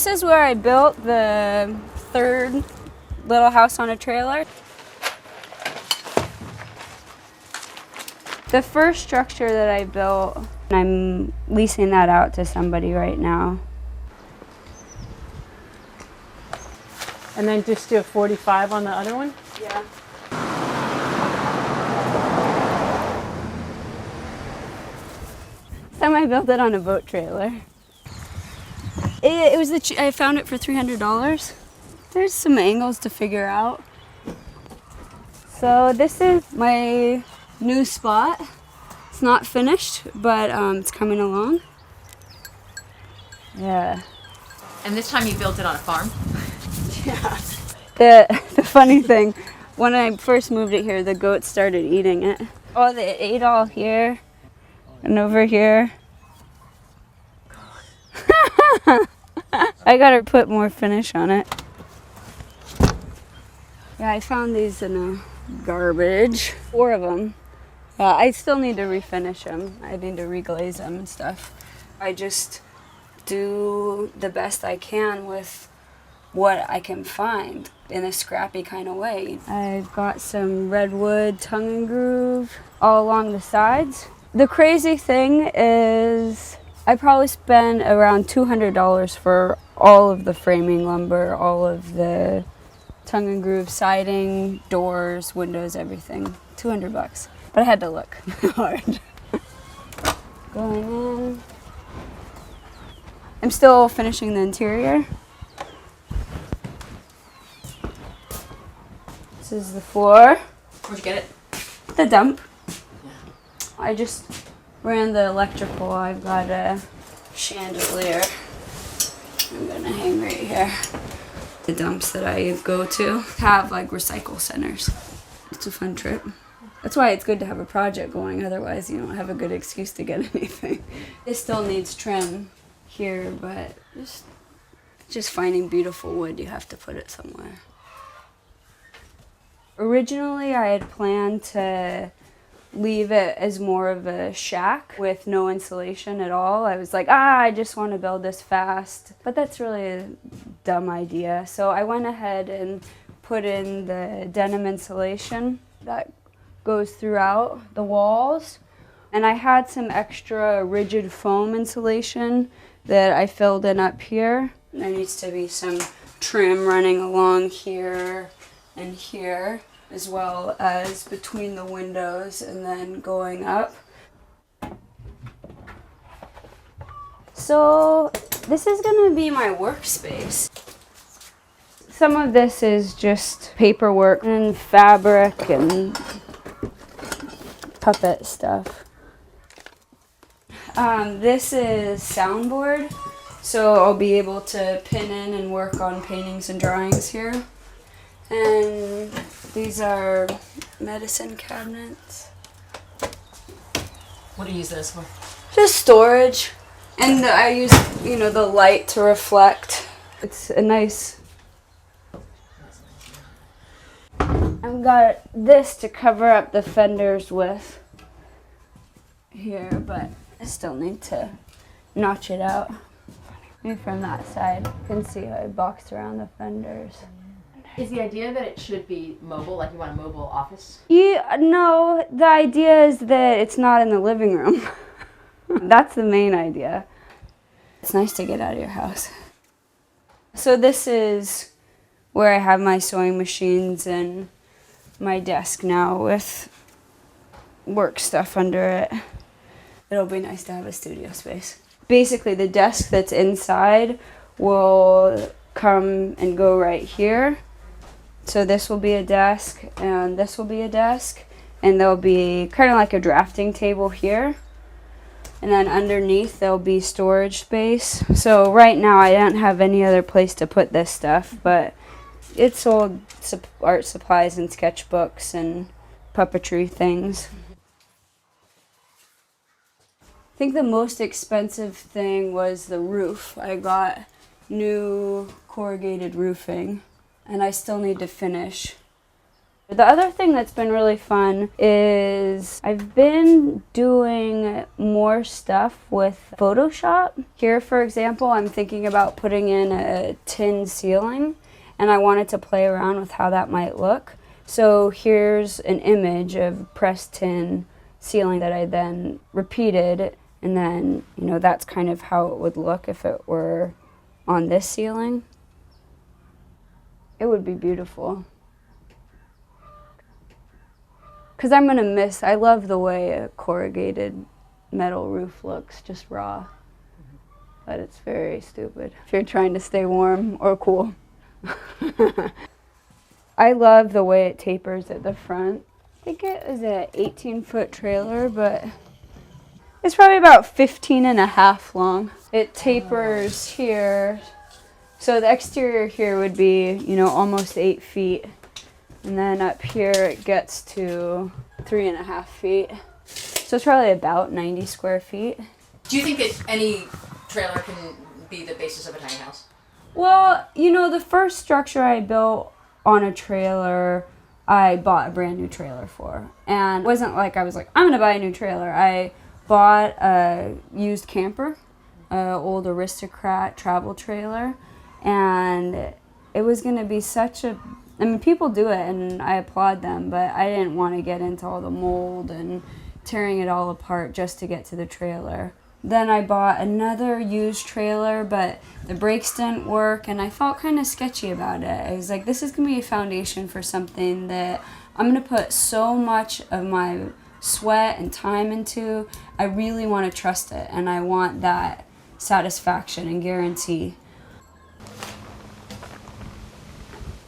This is where I built the third little house on a trailer. The first structure that I built, I'm leasing that out to somebody right now. And then just do a 45 on the other one? Yeah. Time I built it on a boat trailer. It was I found it for $300. There's some angles to figure out. So this is my new spot. It's not finished, but it's coming along. Yeah. And this time you built it on a farm? Yeah. The funny thing, when I first moved it here, the goats started eating it. Oh, they ate all here and over here. I gotta put more finish on it. Yeah, I found these in a garbage. 4 of them. I still need to refinish them. I need to reglaze them and stuff. I just do the best I can with what I can find in a scrappy kind of way. I've got some Redwood tongue and groove all along the sides. The crazy thing is I probably spent around $200 for all of the framing lumber, all of the tongue and groove siding, doors, windows, everything. $200. But I had to look hard. Going in. I'm still finishing the interior. This is the floor. Where'd you get it? The dump. I just ran the electrical. I've got a chandelier. I'm gonna hang right here. The dumps that I go to have like recycle centers. It's a fun trip. That's why it's good to have a project going, otherwise you don't have a good excuse to get anything. It still needs trim here, but just finding beautiful wood, you have to put it somewhere. Originally I had planned to leave it as more of a shack with no insulation at all. I was like, I just want to build this fast. But that's really a dumb idea. So I went ahead and put in the denim insulation that goes throughout the walls. And I had some extra rigid foam insulation that I filled in up here. There needs to be some trim running along here and here, as well as between the windows and then going up. So this is gonna be my workspace. Some of this is just paperwork and fabric and puppet stuff. This is soundboard, so I'll be able to pin in and work on paintings and drawings here. And these are medicine cabinets. What do you use this for? Just storage. And I use, the light to reflect. It's a nice... I've got this to cover up the fenders with here, but I still need to notch it out. Maybe from that side, you can see how I boxed around the fenders. Is the idea that it should be mobile, like you want a mobile office? Yeah, no, the idea is that it's not in the living room. That's the main idea. It's nice to get out of your house. So this is where I have my sewing machines and my desk now with work stuff under it. It'll be nice to have a studio space. Basically, the desk that's inside will come and go right here. So this will be a desk, and this will be a desk, and there'll be kind of like a drafting table here. And then underneath there'll be storage space. So right now I don't have any other place to put this stuff, but it's sold art supplies and sketchbooks and puppetry things. I think the most expensive thing was the roof. I got new corrugated roofing, and I still need to finish. The other thing that's been really fun is I've been doing more stuff with Photoshop. Here, for example, I'm thinking about putting in a tin ceiling, and I wanted to play around with how that might look. So here's an image of pressed tin ceiling that I then repeated, and then, you know, that's kind of how it would look if it were on this ceiling. It would be beautiful. Because I'm going to miss, I love the way a corrugated metal roof looks, just raw. But it's very stupid if you're trying to stay warm or cool. I love the way it tapers at the front. I think it is an 18-foot trailer, but it's probably about 15 and a half long. It tapers here. So the exterior here would be, you know, almost 8 feet. And then up here it gets to 3.5 feet. So it's probably about 90 square feet. Do you think that any trailer can be the basis of a tiny house? Well, you know, the first structure I built on a trailer, I bought a brand new trailer for. And it wasn't like I was like, I'm going to buy a new trailer. I bought a used camper, an old Aristocrat travel trailer. And it was going to be such a... I mean, people do it, and I applaud them, but I didn't want to get into all the mold and tearing it all apart just to get to the trailer. Then I bought another used trailer, but the brakes didn't work, and I felt kind of sketchy about it. I was like, this is going to be a foundation for something that I'm going to put so much of my sweat and time into. I really want to trust it, and I want that satisfaction and guarantee.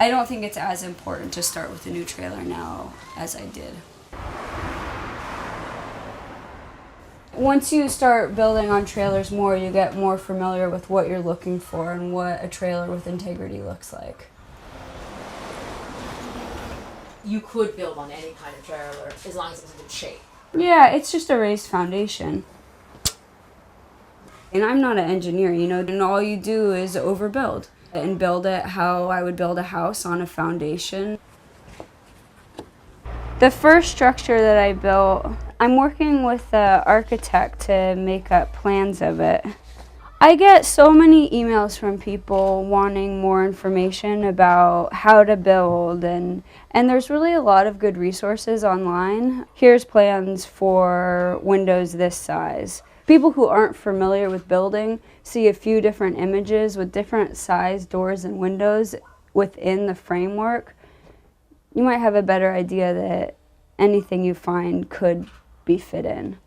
I don't think it's as important to start with a new trailer now as I did. Once you start building on trailers more, you get more familiar with what you're looking for and what a trailer with integrity looks like. You could build on any kind of trailer as long as it's in good shape. Yeah, it's just a raised foundation. And I'm not an engineer, you know, and all you do is overbuild and build it how I would build a house on a foundation. The first structure that I built, I'm working with an architect to make up plans of it. I get so many emails from people wanting more information about how to build, and there's really a lot of good resources online. Here's plans for windows this size. People who aren't familiar with building see a few different images with different size doors and windows within the framework. You might have a better idea that anything you find could be fit in.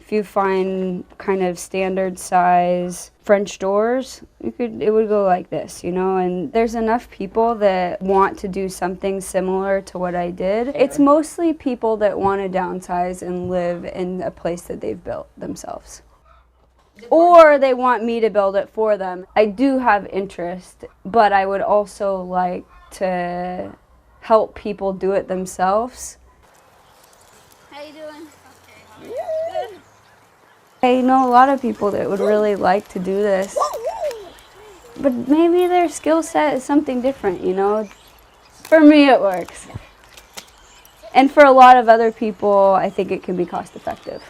If you find kind of standard size French doors, it would go like this, you know, and there's enough people that want to do something similar to what I did. It's mostly people that want to downsize and live in a place that they've built themselves. Or they want me to build it for them. I do have interest, but I would also like to help people do it themselves. How you doing? Okay. Good. I know a lot of people that would really like to do this, but maybe their skill set is something different, you know? For me, it works. And for a lot of other people, I think it can be cost effective.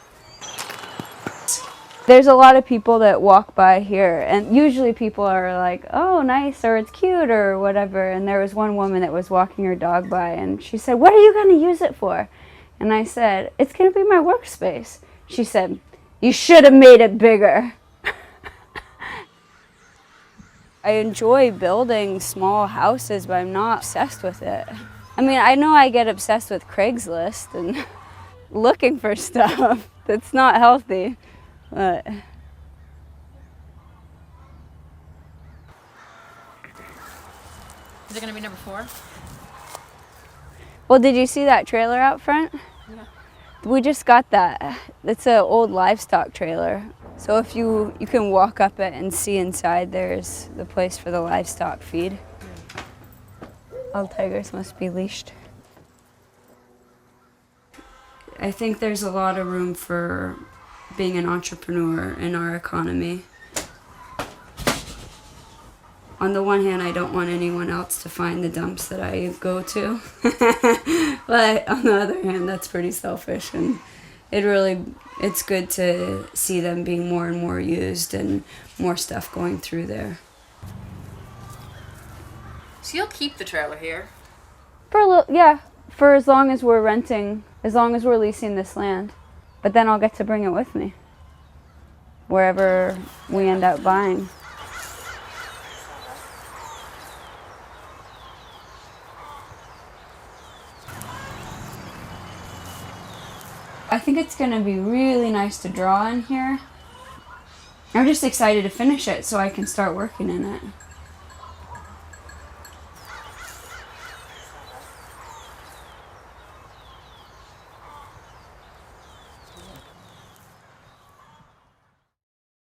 There's a lot of people that walk by here, and usually people are like, oh, nice, or it's cute, or whatever. And there was one woman that was walking her dog by, and she said, what are you going to use it for? And I said, it's going to be my workspace. She said, you should have made it bigger. I enjoy building small houses, but I'm not obsessed with it. I mean, I know I get obsessed with Craigslist and looking for stuff that's not healthy. But is it going to be number 4? Well, did you see that trailer out front? Yeah. We just got that. It's an old livestock trailer. So if you can walk up it and see inside, there's the place for the livestock feed. All tigers must be leashed. I think there's a lot of room for being an entrepreneur in our economy. on the one hand, I don't want anyone else to find the dumps that I go to. But on the other hand, that's pretty selfish, and it's good to see them being more and more used and more stuff going through there. So you'll keep the trailer here? For a little, yeah, for as long as we're renting, as long as we're leasing this land. But then I'll get to bring it with me, wherever we end up buying. I think it's going to be really nice to draw in here. I'm just excited to finish it so I can start working in it.